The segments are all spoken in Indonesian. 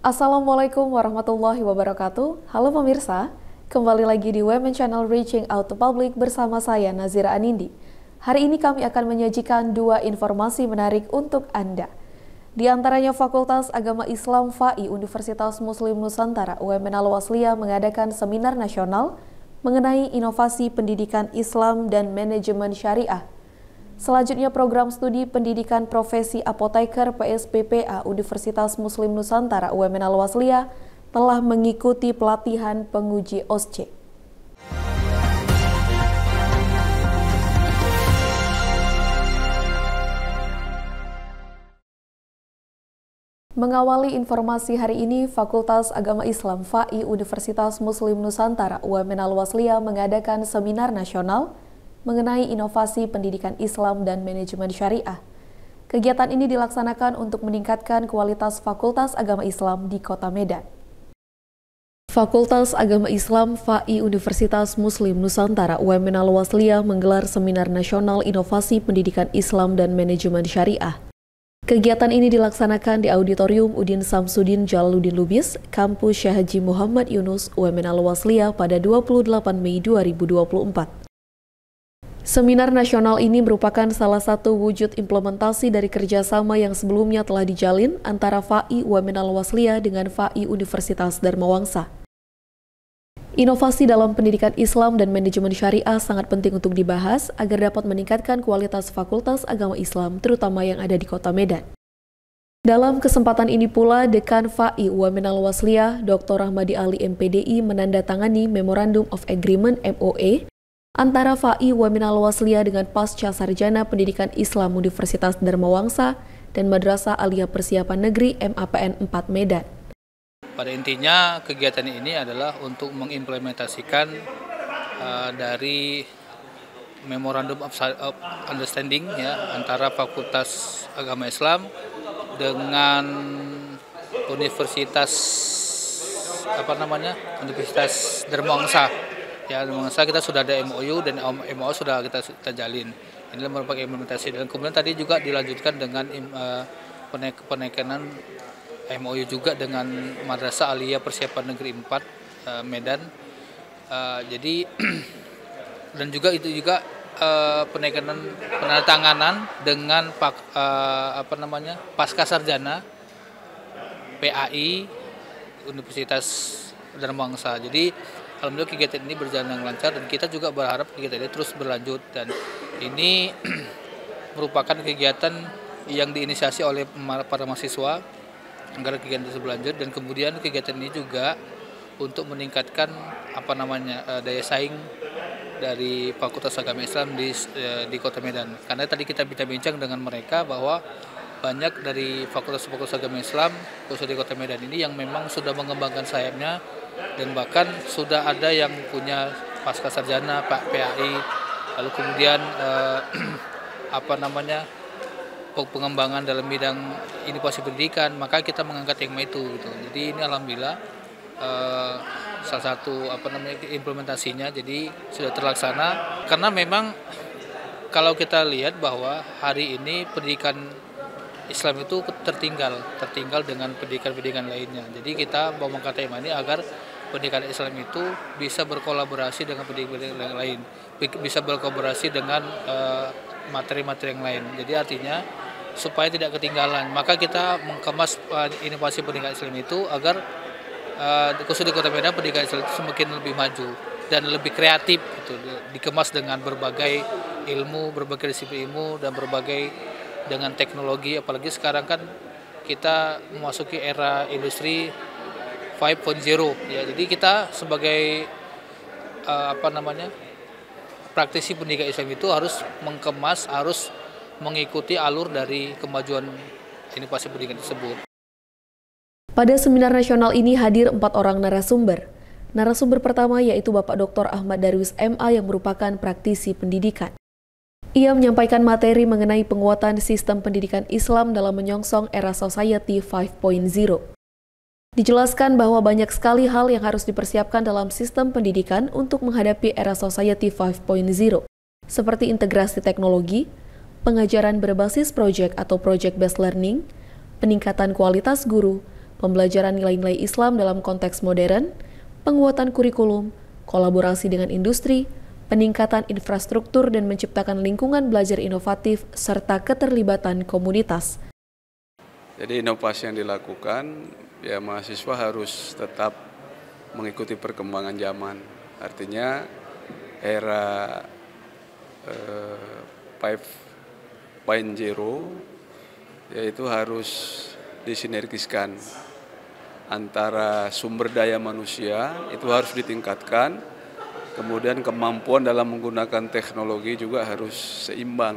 Assalamualaikum warahmatullahi wabarakatuh. Halo pemirsa, kembali lagi di Women Channel Reaching Out to Public bersama saya Nazira Anindi. Hari ini kami akan menyajikan dua informasi menarik untuk Anda. Di antaranya Fakultas Agama Islam FAI Universitas Muslim Nusantara UMN Al-Wasliyah mengadakan seminar nasional mengenai inovasi pendidikan Islam dan manajemen syariah. Selanjutnya program studi pendidikan profesi apoteker PSPPA Universitas Muslim Nusantara UMN Al-Wasliyah telah mengikuti pelatihan penguji OSCE. Mengawali informasi hari ini, Fakultas Agama Islam FAI Universitas Muslim Nusantara UMN Al-Wasliyah mengadakan seminar nasional mengenai inovasi pendidikan Islam dan manajemen syariah. Kegiatan ini dilaksanakan untuk meningkatkan kualitas Fakultas Agama Islam di Kota Medan. Fakultas Agama Islam FAI Universitas Muslim Nusantara UMN Al-Wasliyah menggelar seminar nasional inovasi pendidikan Islam dan manajemen syariah. Kegiatan ini dilaksanakan di Auditorium Udin Samsudin Jalaluddin Lubis, Kampus Syekh Haji Muhammad Yunus, UMN Al-Wasliyah pada 28 Mei 2024. Seminar nasional ini merupakan salah satu wujud implementasi dari kerjasama yang sebelumnya telah dijalin antara FAI UMN Al-Wasliyah dengan FAI Universitas Dharma Wangsa. Inovasi dalam pendidikan Islam dan manajemen syariah sangat penting untuk dibahas agar dapat meningkatkan kualitas Fakultas Agama Islam, terutama yang ada di Kota Medan. Dalam kesempatan ini pula, Dekan FAI UMN Al-Wasliyah, Dr. Rahmadi Ali MPDI menandatangani Memorandum of Agreement MOA antara FAI UMN Al-Wasliyah dengan Pasca Sarjana Pendidikan Islam Universitas Dharma Wangsa dan Madrasah Aliyah Persiapan Negeri MAPN 4 Medan. Pada intinya kegiatan ini adalah untuk mengimplementasikan dari Memorandum of Understanding ya, antara Fakultas Agama Islam dengan Universitas Universitas Dharma Wangsa. Ya, Dharma Wangsa kita sudah ada MOU dan MOU sudah kita jalin. Ini merupakan implementasi dan kemudian tadi juga dilanjutkan dengan penekanan MOU juga dengan Madrasah Aliyah Persiapan Negeri 4 Medan. Jadi dan juga itu juga penandatanganan dengan Pasca Sarjana PAI Universitas Dharma Wangsa. Jadi alhamdulillah kegiatan ini berjalan dengan lancar dan kita juga berharap kegiatan ini terus berlanjut, dan ini merupakan kegiatan yang diinisiasi oleh para mahasiswa agar kegiatan itu berlanjut, dan kemudian kegiatan ini juga untuk meningkatkan daya saing dari Fakultas Agama Islam di Kota Medan. Karena tadi kita bincang dengan mereka bahwa banyak dari Fakultas Agama Islam khusus di Kota Medan ini yang memang sudah mengembangkan sayapnya dan bahkan sudah ada yang punya pasca sarjana PAI, lalu kemudian pengembangan dalam bidang inovasi pendidikan, maka kita mengangkat tema itu gitu. Jadi ini alhamdulillah salah satu implementasinya jadi sudah terlaksana, karena memang kalau kita lihat bahwa hari ini pendidikan Islam itu tertinggal dengan pendidikan lainnya. Jadi kita mau mengangkat tema ini agar pendidikan Islam itu bisa berkolaborasi dengan pendidikan yang lain, bisa berkolaborasi dengan materi-materi yang lain. Jadi artinya supaya tidak ketinggalan, maka kita mengemas inovasi pendidikan Islam itu agar khusus di Kota Medan pendidikan Islam itu semakin lebih maju dan lebih kreatif gitu, dikemas dengan berbagai ilmu, berbagai disiplin ilmu dan berbagai dengan teknologi. Apalagi sekarang kan kita memasuki era industri 5.0 ya. Jadi kita sebagai praktisi pendidikan Islam itu harus mengemas, harus mengikuti alur dari kemajuan inovasi pendidikan tersebut. Pada seminar nasional ini hadir 4 orang narasumber. Narasumber pertama yaitu Bapak Dr. Ahmad Darwis MA yang merupakan praktisi pendidikan. Ia menyampaikan materi mengenai penguatan sistem pendidikan Islam dalam menyongsong era Society 5.0. Dijelaskan bahwa banyak sekali hal yang harus dipersiapkan dalam sistem pendidikan untuk menghadapi era Society 5.0, seperti integrasi teknologi, pengajaran berbasis project atau project-based learning, peningkatan kualitas guru, pembelajaran nilai-nilai Islam dalam konteks modern, penguatan kurikulum, kolaborasi dengan industri, peningkatan infrastruktur dan menciptakan lingkungan belajar inovatif, serta keterlibatan komunitas. Jadi inovasi yang dilakukan, ya mahasiswa harus tetap mengikuti perkembangan zaman. Artinya era 5.0 yaitu harus disinergiskan antara sumber daya manusia itu harus ditingkatkan, kemudian kemampuan dalam menggunakan teknologi juga harus seimbang,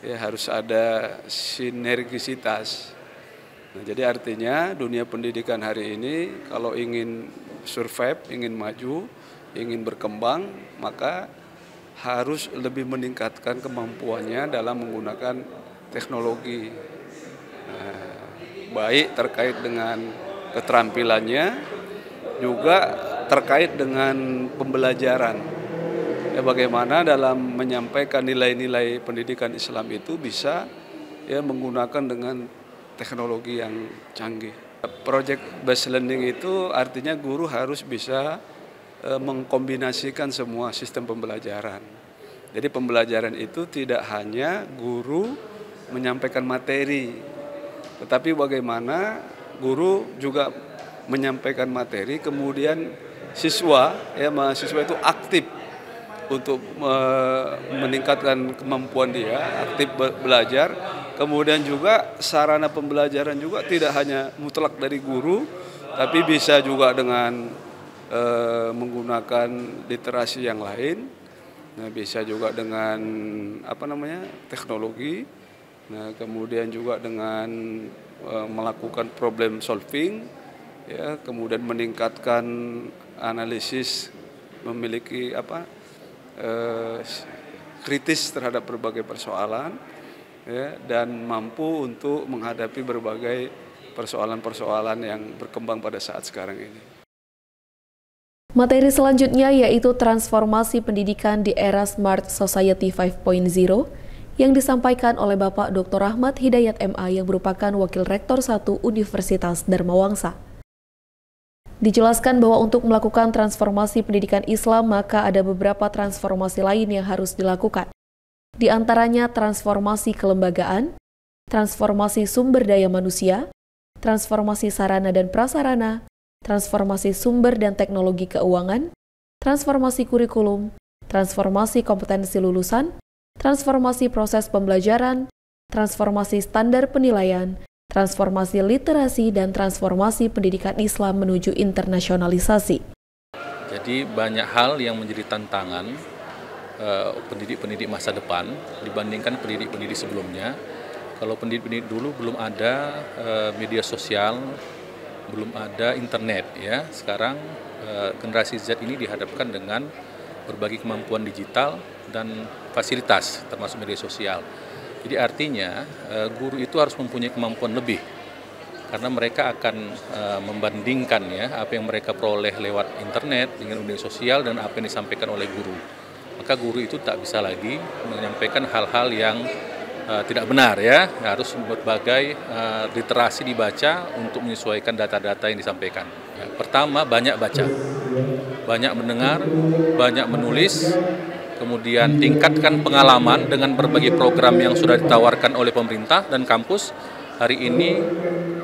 ya harus ada sinergisitas. Nah, jadi artinya dunia pendidikan hari ini kalau ingin survive, ingin maju, ingin berkembang, maka harus lebih meningkatkan kemampuannya dalam menggunakan teknologi. Nah, baik terkait dengan keterampilannya, juga terkait dengan pembelajaran. Ya, bagaimana dalam menyampaikan nilai-nilai pendidikan Islam itu bisa ya menggunakan dengan teknologi yang canggih. Project based learning itu artinya guru harus bisa mengkombinasikan semua sistem pembelajaran. Jadi pembelajaran itu tidak hanya guru menyampaikan materi, tetapi bagaimana guru juga menyampaikan materi, kemudian mahasiswa itu aktif untuk meningkatkan kemampuan dia, aktif belajar. Kemudian juga sarana pembelajaran juga tidak hanya mutlak dari guru, tapi bisa juga dengan menggunakan literasi yang lain. Nah, bisa juga dengan teknologi. Nah, kemudian juga dengan melakukan problem solving, ya, kemudian meningkatkan analisis, memiliki kritis terhadap berbagai persoalan, ya, dan mampu untuk menghadapi berbagai persoalan-persoalan yang berkembang pada saat sekarang ini. Materi selanjutnya yaitu transformasi pendidikan di era Smart Society 5.0 yang disampaikan oleh Bapak Dr. Ahmad Hidayat MA yang merupakan Wakil Rektor 1 Universitas Dharma Wangsa. Dijelaskan bahwa untuk melakukan transformasi pendidikan Islam maka ada beberapa transformasi lain yang harus dilakukan. Di antaranya transformasi kelembagaan, transformasi sumber daya manusia, transformasi sarana dan prasarana, transformasi sumber dan teknologi keuangan, transformasi kurikulum, transformasi kompetensi lulusan, transformasi proses pembelajaran, transformasi standar penilaian, transformasi literasi, dan transformasi pendidikan Islam menuju internasionalisasi. Jadi banyak hal yang menjadi tantangan pendidik-pendidik masa depan dibandingkan pendidik-pendidik sebelumnya. Kalau pendidik-pendidik dulu belum ada media sosial, belum ada internet, ya. Sekarang generasi Z ini dihadapkan dengan berbagai kemampuan digital dan fasilitas termasuk media sosial. Jadi artinya guru itu harus mempunyai kemampuan lebih karena mereka akan membandingkan ya apa yang mereka peroleh lewat internet dengan media sosial dan apa yang disampaikan oleh guru. Maka guru itu tak bisa lagi menyampaikan hal-hal yang tidak benar, ya, harus berbagai literasi dibaca untuk menyesuaikan data-data yang disampaikan. Ya, pertama banyak baca, banyak mendengar, banyak menulis, kemudian tingkatkan pengalaman dengan berbagai program yang sudah ditawarkan oleh pemerintah dan kampus. Hari ini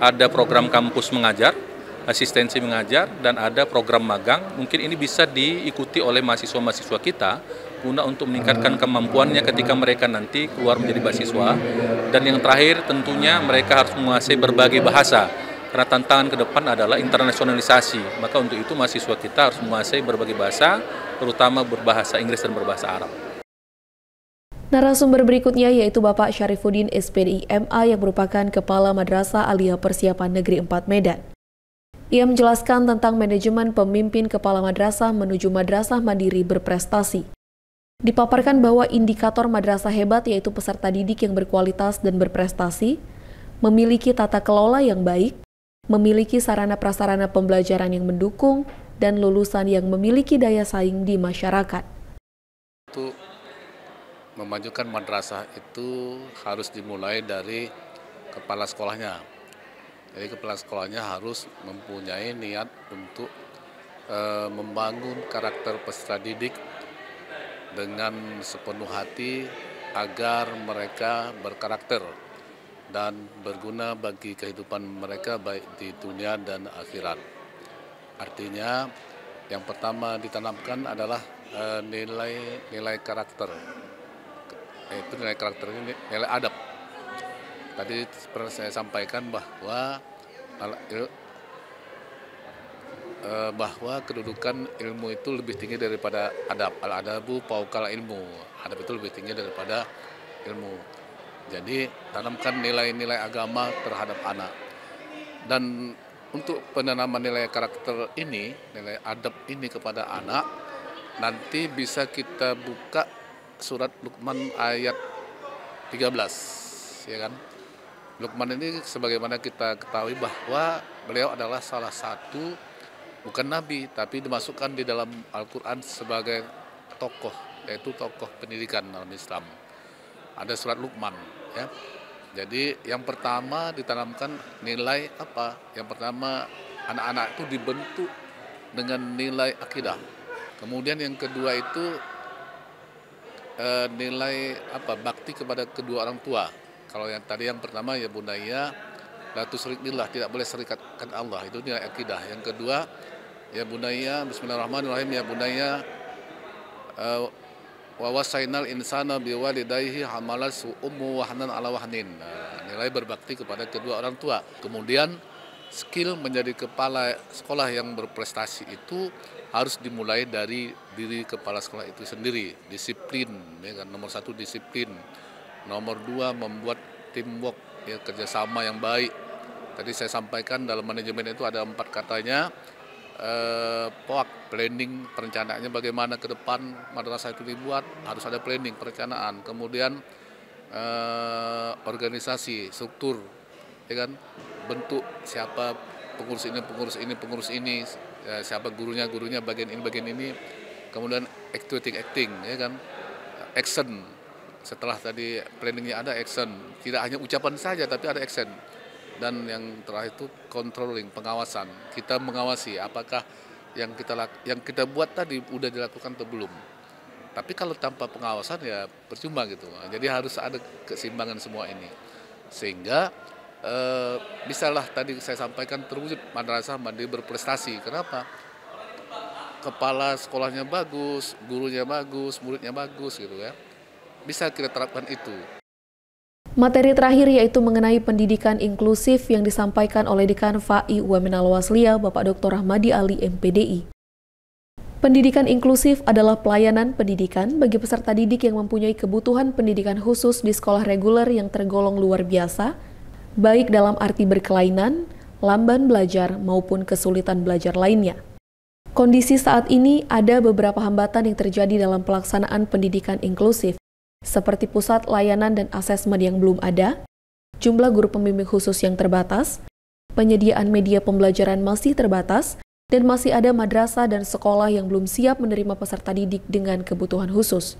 ada program kampus mengajar, asistensi mengajar, dan ada program magang. Mungkin ini bisa diikuti oleh mahasiswa-mahasiswa kita guna untuk meningkatkan kemampuannya ketika mereka nanti keluar menjadi mahasiswa. Dan yang terakhir tentunya mereka harus menguasai berbagai bahasa karena tantangan ke depan adalah internasionalisasi. Maka untuk itu mahasiswa kita harus menguasai berbagai bahasa, terutama berbahasa Inggris dan berbahasa Arab. Narasumber berikutnya yaitu Bapak Syarifuddin SPDI MA yang merupakan Kepala Madrasah Aliyah Persiapan Negeri 4 Medan. Ia menjelaskan tentang manajemen pemimpin kepala madrasah menuju madrasah mandiri berprestasi. Dipaparkan bahwa indikator madrasah hebat yaitu peserta didik yang berkualitas dan berprestasi, memiliki tata kelola yang baik, memiliki sarana prasarana pembelajaran yang mendukung, dan lulusan yang memiliki daya saing di masyarakat. Untuk memajukan madrasah itu harus dimulai dari kepala sekolahnya. Jadi kepala sekolahnya harus mempunyai niat untuk membangun karakter peserta didik dengan sepenuh hati agar mereka berkarakter dan berguna bagi kehidupan mereka baik di dunia dan akhirat. Artinya yang pertama ditanamkan adalah nilai karakter. Itu nilai karakter ini nilai adab. Tadi seperti saya sampaikan bahwa kedudukan ilmu itu lebih tinggi daripada adab. Al-adabu fauqal ilmu. Adab itu lebih tinggi daripada ilmu. Jadi tanamkan nilai-nilai agama terhadap anak. Dan untuk penanaman nilai karakter ini, nilai adab ini kepada anak, nanti bisa kita buka surat Luqman ayat 13, ya kan? Luqman ini sebagaimana kita ketahui bahwa beliau adalah salah satu, bukan nabi, tapi dimasukkan di dalam Al-Quran sebagai tokoh, yaitu tokoh pendidikan dalam Islam. Ada surat Luqman, ya. Jadi yang pertama ditanamkan nilai apa? Yang pertama anak-anak itu dibentuk dengan nilai akidah. Kemudian yang kedua itu nilai bakti kepada kedua orang tua. Kalau yang tadi yang pertama ya bunaya la tusyrik billah, tidak boleh serikatkan Allah, itu nilai akidah. Yang kedua ya bunaya bismillahirrahmanirrahim, ya bunaya wa wasainal insana biwalidayhi hamalathu ummu wahnan ala wahnin. Nilai berbakti kepada kedua orang tua. Kemudian skill menjadi kepala sekolah yang berprestasi itu harus dimulai dari diri kepala sekolah itu sendiri. Disiplin, ya kan? Nomor 1 disiplin. Nomor 2 membuat teamwork, ya, kerjasama yang baik. Tadi saya sampaikan dalam manajemen itu ada 4 katanya. Planning, perencanaannya bagaimana ke depan madrasah itu dibuat, harus ada planning, perencanaan. Kemudian organisasi, struktur, ya kan, bentuk siapa pengurus ini, ya, siapa gurunya bagian ini. Kemudian acting, ya kan, action. Setelah tadi planningnya ada action, tidak hanya ucapan saja tapi ada action. Dan yang terakhir itu controlling, pengawasan. Kita mengawasi apakah yang kita buat tadi udah dilakukan atau belum. Tapi kalau tanpa pengawasan ya percuma gitu. Jadi harus ada keseimbangan semua ini. Sehingga bisalah tadi saya sampaikan terwujud madrasah mandiri berprestasi. Kenapa? Kepala sekolahnya bagus, gurunya bagus, muridnya bagus gitu ya. Bisa kita terapkan itu. Materi terakhir yaitu mengenai pendidikan inklusif yang disampaikan oleh Dekan FAI UMN Al-Wasliya, Bapak Dr. Ahmadi Ali, MPDI. Pendidikan inklusif adalah pelayanan pendidikan bagi peserta didik yang mempunyai kebutuhan pendidikan khusus di sekolah reguler yang tergolong luar biasa, baik dalam arti berkelainan, lamban belajar, maupun kesulitan belajar lainnya. Kondisi saat ini ada beberapa hambatan yang terjadi dalam pelaksanaan pendidikan inklusif, seperti pusat layanan dan asesmen yang belum ada, jumlah guru pembimbing khusus yang terbatas, penyediaan media pembelajaran masih terbatas, dan masih ada madrasah dan sekolah yang belum siap menerima peserta didik dengan kebutuhan khusus.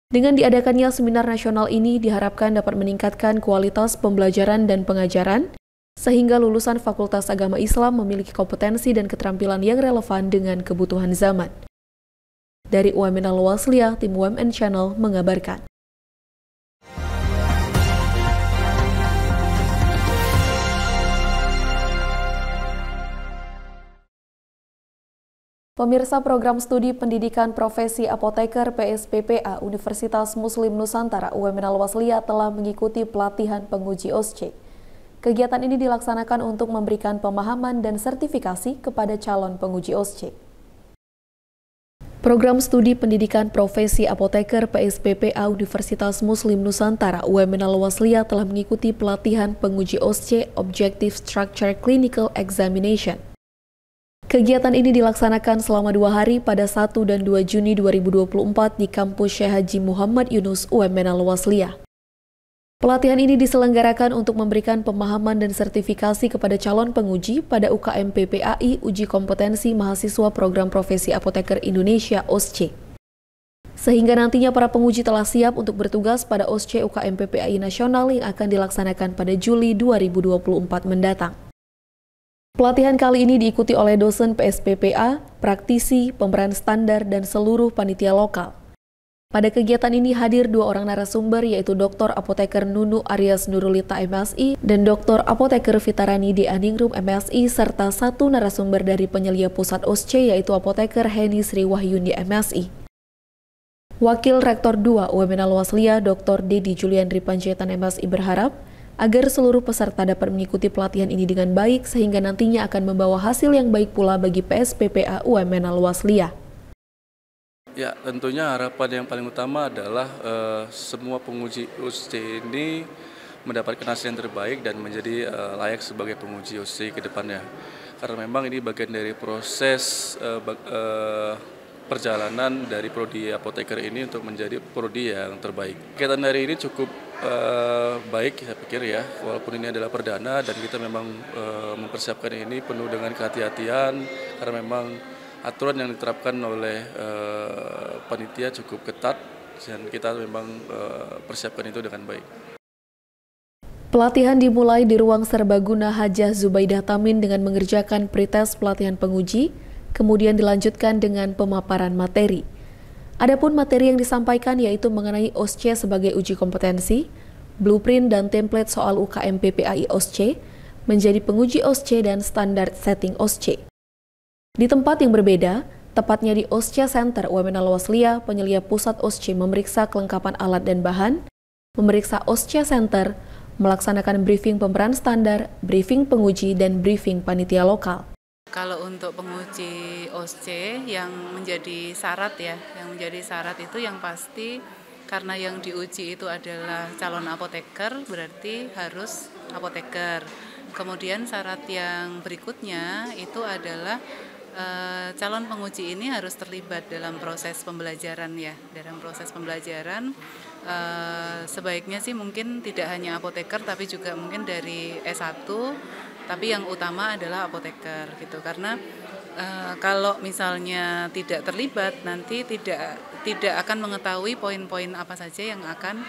Dengan diadakannya seminar nasional ini diharapkan dapat meningkatkan kualitas pembelajaran dan pengajaran, sehingga lulusan Fakultas Agama Islam memiliki kompetensi dan keterampilan yang relevan dengan kebutuhan zaman. Dari UMN Al-Wasliya, tim UMN Channel mengabarkan. Pemirsa program studi pendidikan profesi apoteker PSPPA Universitas Muslim Nusantara UMN Al-Wasliya telah mengikuti pelatihan penguji OSCE. Kegiatan ini dilaksanakan untuk memberikan pemahaman dan sertifikasi kepada calon penguji OSCE. Program studi pendidikan profesi apoteker PSPPA Universitas Muslim Nusantara UMN Al-Wasliya telah mengikuti pelatihan penguji OSCE Objective Structure Clinical Examination. Kegiatan ini dilaksanakan selama 2 hari pada 1 dan 2 Juni 2024 di kampus Syekh Haji Muhammad Yunus UMN Al-Wasliya. Pelatihan ini diselenggarakan untuk memberikan pemahaman dan sertifikasi kepada calon penguji pada UKM PPAI Uji Kompetensi Mahasiswa Program Profesi Apoteker Indonesia OSCE. Sehingga nantinya para penguji telah siap untuk bertugas pada OSCE UKM PPAI Nasional yang akan dilaksanakan pada Juli 2024 mendatang. Pelatihan kali ini diikuti oleh dosen PSPPA, praktisi, pemeran standar, dan seluruh panitia lokal. Pada kegiatan ini hadir 2 orang narasumber yaitu Dr. Apoteker Nunu Aryas Nurulita MSI dan Dr. Apoteker Fitarani di Aningrum MSI serta 1 narasumber dari penyelia pusat OSCE yaitu Apoteker Heni Sri Wahyuni MSI. Wakil Rektor 2 UMN Al-Wasliyah Dr. Dedi Juliandri Panjaitan MSI berharap agar seluruh peserta dapat mengikuti pelatihan ini dengan baik sehingga nantinya akan membawa hasil yang baik pula bagi PSPPA UMN Al-Wasliyah. Ya, tentunya harapan yang paling utama adalah semua penguji OSCE ini mendapatkan hasil yang terbaik dan menjadi layak sebagai penguji OSCE ke depannya. Karena memang ini bagian dari proses perjalanan dari prodi apoteker ini untuk menjadi prodi yang terbaik. Kegiatan hari ini cukup baik saya pikir ya, walaupun ini adalah perdana dan kita memang mempersiapkan ini penuh dengan kehati-hatian karena memang aturan yang diterapkan oleh panitia cukup ketat dan kita memang persiapkan itu dengan baik. Pelatihan dimulai di ruang serbaguna Hajah Zubaidah Tamin dengan mengerjakan pretest pelatihan penguji, kemudian dilanjutkan dengan pemaparan materi. Adapun materi yang disampaikan yaitu mengenai OSCE sebagai uji kompetensi, blueprint dan template soal UKM PPAI OSCE, menjadi penguji OSCE dan standar setting OSCE. Di tempat yang berbeda, tepatnya di OSCE Center UMN Al-Wasliyah, penyelia pusat OSCE memeriksa kelengkapan alat dan bahan, memeriksa OSCE Center, melaksanakan briefing pemeran standar, briefing penguji, dan briefing panitia lokal. Kalau untuk penguji OSCE yang menjadi syarat itu yang pasti karena yang diuji itu adalah calon apoteker, berarti harus apoteker. Kemudian syarat yang berikutnya itu adalah calon penguji ini harus terlibat dalam proses pembelajaran ya. Dalam proses pembelajaran sebaiknya sih mungkin tidak hanya apoteker tapi juga mungkin dari S1. Tapi yang utama adalah apoteker gitu, karena kalau misalnya tidak terlibat nanti tidak akan mengetahui poin-poin apa saja yang akan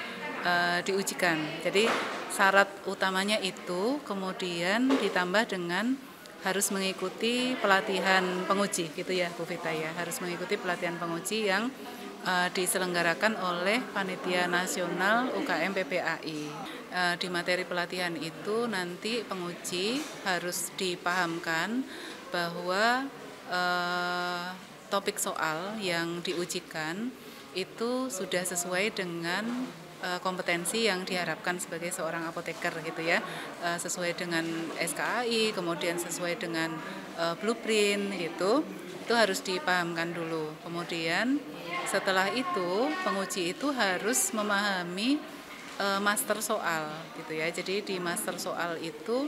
diujikan. Jadi syarat utamanya itu, kemudian ditambah dengan harus mengikuti pelatihan penguji gitu ya Bu Vita ya, harus mengikuti pelatihan penguji yang diselenggarakan oleh Panitia Nasional UKM PPAI. Di materi pelatihan itu nanti penguji harus dipahamkan bahwa topik soal yang diujikan itu sudah sesuai dengan kompetensi yang diharapkan sebagai seorang apoteker gitu ya, sesuai dengan SKAI, kemudian sesuai dengan blueprint gitu. Itu harus dipahamkan dulu. Kemudian setelah itu penguji itu harus memahami master soal gitu ya. Jadi di master soal itu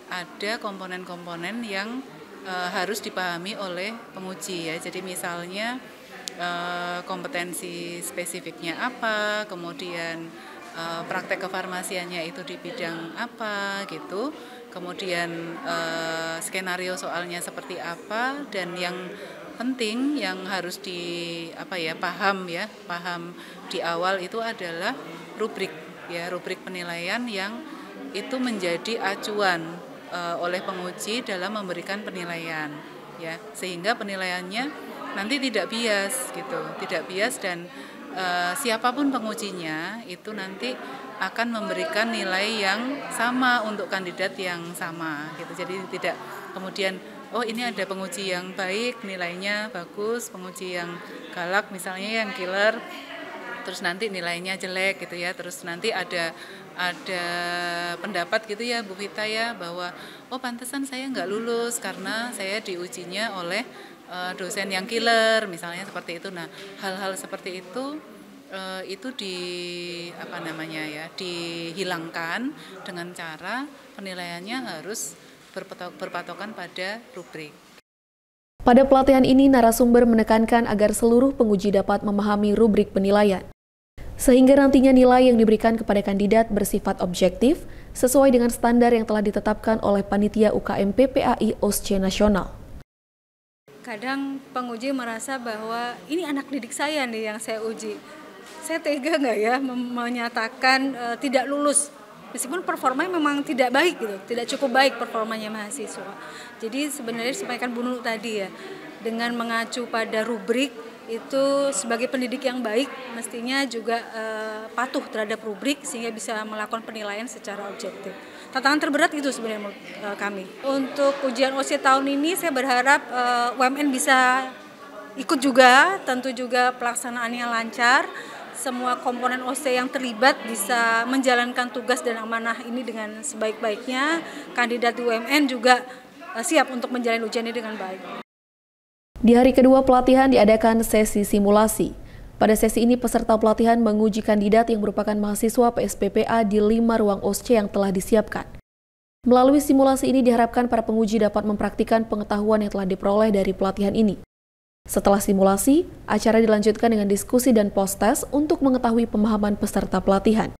ada komponen-komponen yang harus dipahami oleh penguji ya. Jadi misalnya kompetensi spesifiknya apa, kemudian praktek kefarmasiannya itu di bidang apa gitu. Kemudian skenario soalnya seperti apa, dan yang penting yang harus paham di awal itu adalah rubrik penilaian yang itu menjadi acuan oleh penguji dalam memberikan penilaian ya, sehingga penilaiannya nanti tidak bias gitu, dan siapapun pengujinya itu nanti akan memberikan nilai yang sama untuk kandidat yang sama gitu. Jadi tidak kemudian ini ada penguji yang baik nilainya bagus, penguji yang galak misalnya yang killer terus nanti nilainya jelek gitu ya. Terus nanti ada pendapat gitu ya Bu Vita ya, bahwa pantesan saya nggak lulus karena saya diujinya oleh dosen yang killer misalnya seperti itu. Nah, hal-hal seperti itu dihilangkan dengan cara penilaiannya harus berpatokan pada rubrik. Pada pelatihan ini narasumber menekankan agar seluruh penguji dapat memahami rubrik penilaian, sehingga nantinya nilai yang diberikan kepada kandidat bersifat objektif sesuai dengan standar yang telah ditetapkan oleh Panitia UKM PPAI OSCE Nasional. Kadang penguji merasa bahwa ini anak didik saya nih yang saya uji. Saya tega nggak ya menyatakan tidak lulus meskipun performanya memang tidak baik gitu, tidak cukup baik performanya mahasiswa. Jadi sebenarnya disampaikan Bu Nunu tadi ya, dengan mengacu pada rubrik itu sebagai pendidik yang baik mestinya juga patuh terhadap rubrik sehingga bisa melakukan penilaian secara objektif. Tantangan terberat itu sebenarnya menurut kami. Untuk ujian OC tahun ini saya berharap UMN bisa ikut juga, tentu juga pelaksanaannya lancar. Semua komponen OC yang terlibat bisa menjalankan tugas dan amanah ini dengan sebaik-baiknya. Kandidat UMN juga siap untuk menjalani ujian ini dengan baik. Di hari kedua pelatihan diadakan sesi simulasi. Pada sesi ini peserta pelatihan menguji kandidat yang merupakan mahasiswa PSPPA di 5 ruang OSCE yang telah disiapkan. Melalui simulasi ini diharapkan para penguji dapat mempraktikkan pengetahuan yang telah diperoleh dari pelatihan ini. Setelah simulasi, acara dilanjutkan dengan diskusi dan post-test untuk mengetahui pemahaman peserta pelatihan.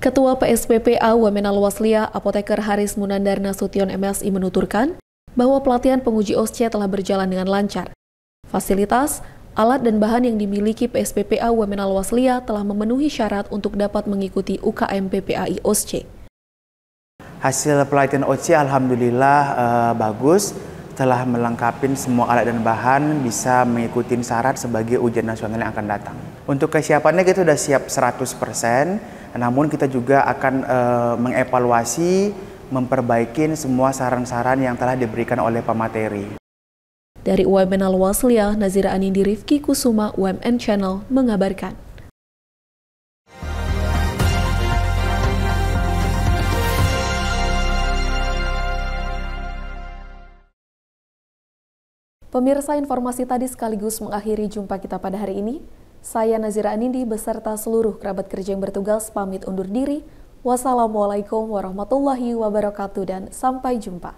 Ketua PSPPA UMN Al-Wasliyah, Apoteker Haris Munandar Nasution MSI menuturkan bahwa pelatihan penguji OSCE telah berjalan dengan lancar. Fasilitas, alat dan bahan yang dimiliki PSPPA UMN Al-Wasliyah telah memenuhi syarat untuk dapat mengikuti UKM PPAI OSCE. Hasil pelatihan OSCE alhamdulillah bagus. Telah melengkapi semua alat dan bahan, bisa mengikuti syarat sebagai ujian nasional yang akan datang. Untuk kesiapannya kita sudah siap 100%, namun kita juga akan mengevaluasi, memperbaiki semua saran-saran yang telah diberikan oleh pemateri. Dari UMN Al-Wasliyah, Nazira Anindi Rifki Kusuma, UMN Channel, mengabarkan. Pemirsa, informasi tadi sekaligus mengakhiri jumpa kita pada hari ini. Saya Nazira Anindi beserta seluruh kerabat kerja yang bertugas pamit undur diri. Wassalamualaikum warahmatullahi wabarakatuh dan sampai jumpa.